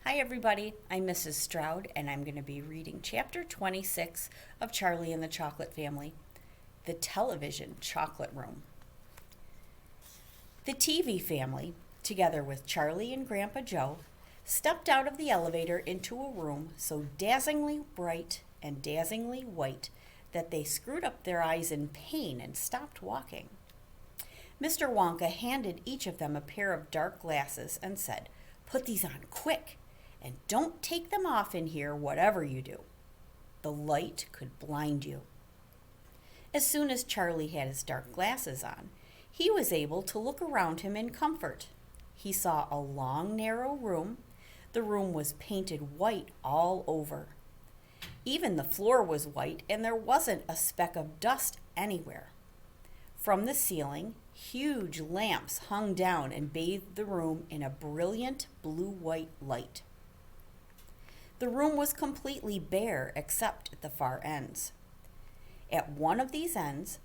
Hi, everybody. I'm Mrs. Stroud, and I'm going to be reading Chapter 26 of Charlie and the Chocolate Family, The Television Chocolate Room. The TV family, together with Charlie and Grandpa Joe, stepped out of the elevator into a room so dazzlingly bright and dazzlingly white that they screwed up their eyes in pain and stopped walking. Mr. Wonka handed each of them a pair of dark glasses and said, "Put these on quick, and don't take them off in here whatever you do. The light could blind you." As soon as Charlie had his dark glasses on, he was able to look around him in comfort. He saw a long, narrow room. The room was painted white all over. Even the floor was white, and there wasn't a speck of dust anywhere. From the ceiling, huge lamps hung down and bathed the room in a brilliant blue-white light. The room was completely bare except at the far ends. At one of these ends,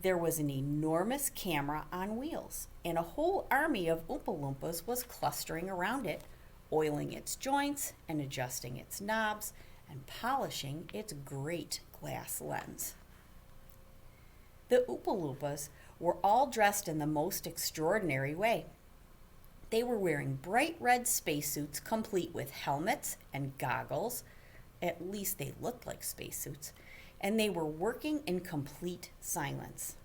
there was an enormous camera on wheels, and a whole army of Oompa Loompas was clustering around it, oiling its joints and adjusting its knobs and polishing its great glass lens. The Oompa Loompas were all dressed in the most extraordinary way. They were wearing bright red spacesuits complete with helmets and goggles. At least they looked like spacesuits. And they were working in complete silence.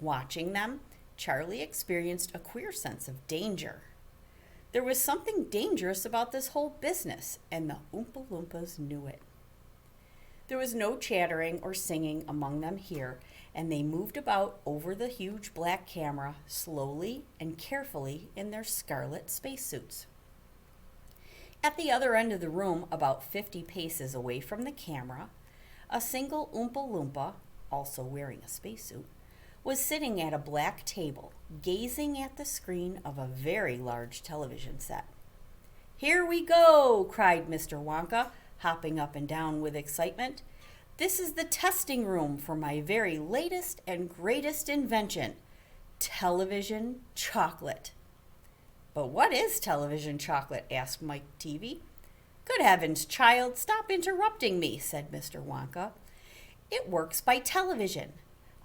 Watching them, Charlie experienced a queer sense of danger. There was something dangerous about this whole business, and the Oompa Loompas knew it. There was no chattering or singing among them here, and they moved about over the huge black camera slowly and carefully in their scarlet spacesuits. At the other end of the room, about 50 paces away from the camera, a single Oompa Loompa, also wearing a spacesuit, was sitting at a black table, gazing at the screen of a very large television set. "Here we go!" cried Mr. Wonka, hopping up and down with excitement. "This is the testing room for my very latest and greatest invention, television chocolate." "But what is television chocolate?" asked Mike Teavee. "Good heavens, child, stop interrupting me," said Mr. Wonka. "It works by television.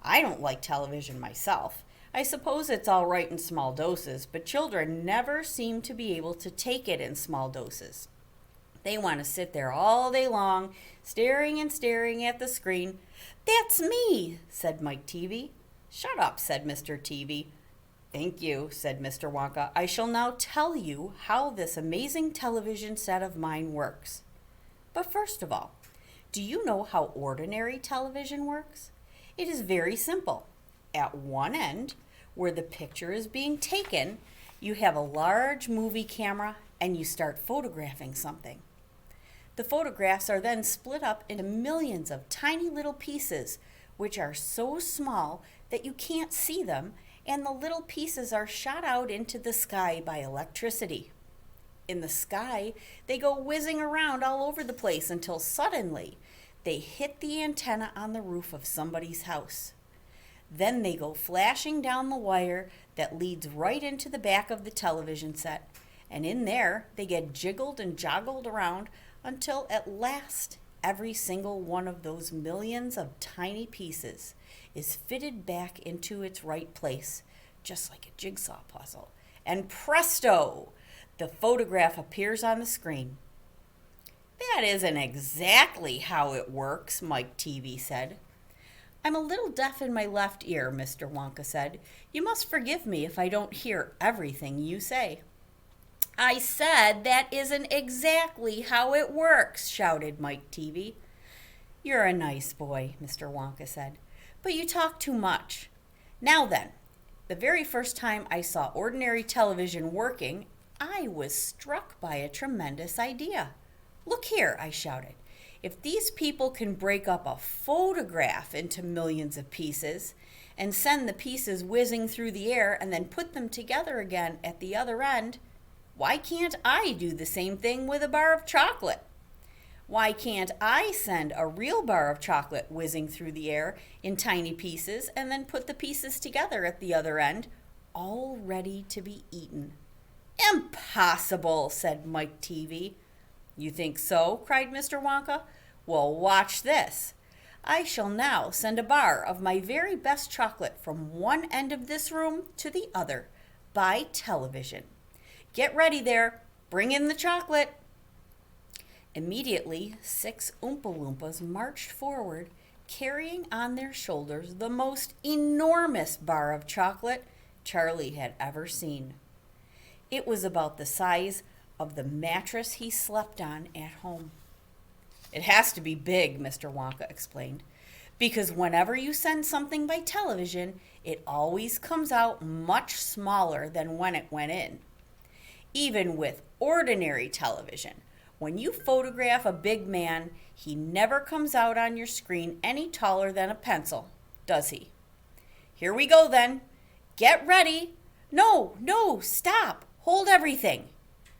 I don't like television myself. I suppose it's all right in small doses, but children never seem to be able to take it in small doses. They want to sit there all day long, staring and staring at the screen." "That's me," said Mike Teavee. "Shut up," said Mr. Teavee. "Thank you," said Mr. Wonka. "I shall now tell you how this amazing television set of mine works. But first of all, do you know how ordinary television works? It is very simple. At one end, where the picture is being taken, you have a large movie camera and you start photographing something. The photographs are then split up into millions of tiny little pieces, which are so small that you can't see them, and the little pieces are shot out into the sky by electricity. In the sky, they go whizzing around all over the place until suddenly they hit the antenna on the roof of somebody's house. Then they go flashing down the wire that leads right into the back of the television set, and in there they get jiggled and joggled around until at last every single one of those millions of tiny pieces is fitted back into its right place, just like a jigsaw puzzle. And presto! The photograph appears on the screen." "That isn't exactly how it works," Mike Teavee said. "I'm a little deaf in my left ear," Mr. Wonka said. "You must forgive me if I don't hear everything you say." "I said that isn't exactly how it works," shouted Mike Teavee. "You're a nice boy," Mr. Wonka said, "but you talk too much. Now then, the very first time I saw ordinary television working, I was struck by a tremendous idea. 'Look here,' I shouted. 'If these people can break up a photograph into millions of pieces and send the pieces whizzing through the air and then put them together again at the other end, why can't I do the same thing with a bar of chocolate? Why can't I send a real bar of chocolate whizzing through the air in tiny pieces and then put the pieces together at the other end, all ready to be eaten? Impossible, said Mike Teavee. You think so? Cried Mr. Wonka. Well, watch this. I shall now send a bar of my very best chocolate from one end of this room to the other by television. Get ready there. Bring in the chocolate. Immediately, 6 Oompa Loompas marched forward, carrying on their shoulders the most enormous bar of chocolate Charlie had ever seen. It was about the size of the mattress he slept on at home. It has to be big, Mr. Wonka explained, because whenever you send something by television, it always comes out much smaller than when it went in. Even with ordinary television, when you photograph a big man, he never comes out on your screen any taller than a pencil, does he? Here we go then. Get ready. No, stop. Hold everything.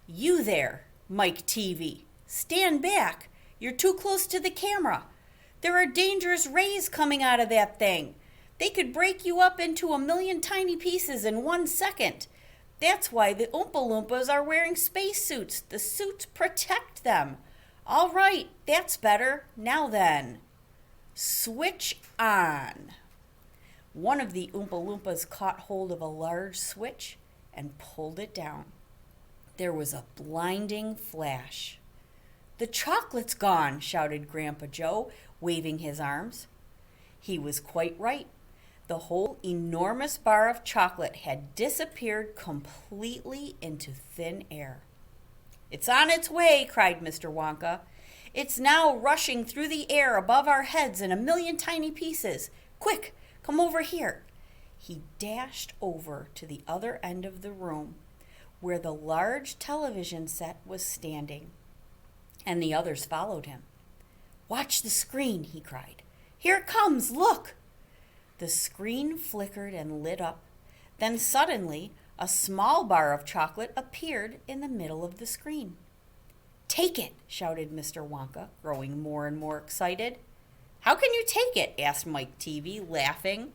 You there, Mike Teavee. Stand back. You're too close to the camera. There are dangerous rays coming out of that thing. They could break you up into a million tiny pieces in 1 second. That's why the Oompa Loompas are wearing spacesuits. The suits protect them. All right, that's better. Now then, switch on. One of the Oompa Loompas caught hold of a large switch and pulled it down. There was a blinding flash. The chocolate's gone, shouted Grandpa Joe, waving his arms. He was quite right. The whole enormous bar of chocolate had disappeared completely into thin air. It's on its way, cried Mr. Wonka. It's now rushing through the air above our heads in a million tiny pieces. Quick, come over here. He dashed over to the other end of the room, where the large television set was standing, and the others followed him. Watch the screen, he cried. Here it comes, look! The screen flickered and lit up. Then suddenly, a small bar of chocolate appeared in the middle of the screen. Take it, shouted Mr. Wonka, growing more and more excited. How can you take it? Asked Mike Teavee, laughing.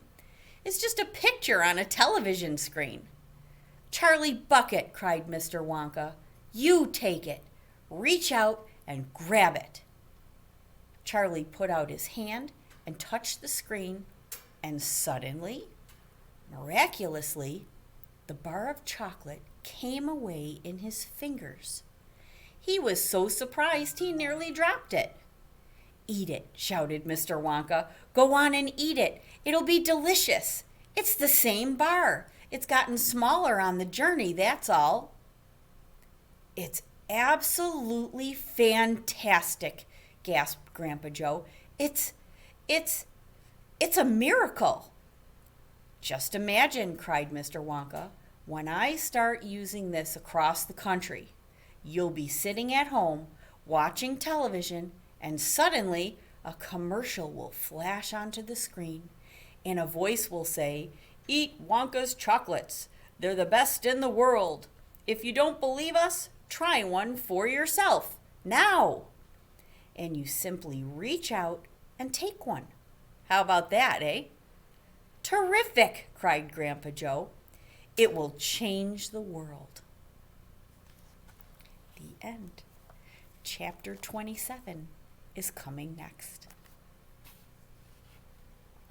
It's just a picture on a television screen. Charlie Bucket, cried Mr. Wonka. You take it. Reach out and grab it. Charlie put out his hand and touched the screen, and suddenly, miraculously, the bar of chocolate came away in his fingers. He was so surprised he nearly dropped it. Eat it, shouted Mr. Wonka. Go on and eat it. It'll be delicious. It's the same bar. It's gotten smaller on the journey, that's all. It's absolutely fantastic, gasped Grandpa Joe. It's a miracle. Just imagine, cried Mr. Wonka, when I start using this across the country, you'll be sitting at home watching television, and suddenly a commercial will flash onto the screen, and a voice will say, Eat Wonka's chocolates. They're the best in the world. If you don't believe us, try one for yourself, now. And you simply reach out and take one. How about that, eh? Terrific, cried Grandpa Joe. It will change the world. The end. Chapter 27 is coming next.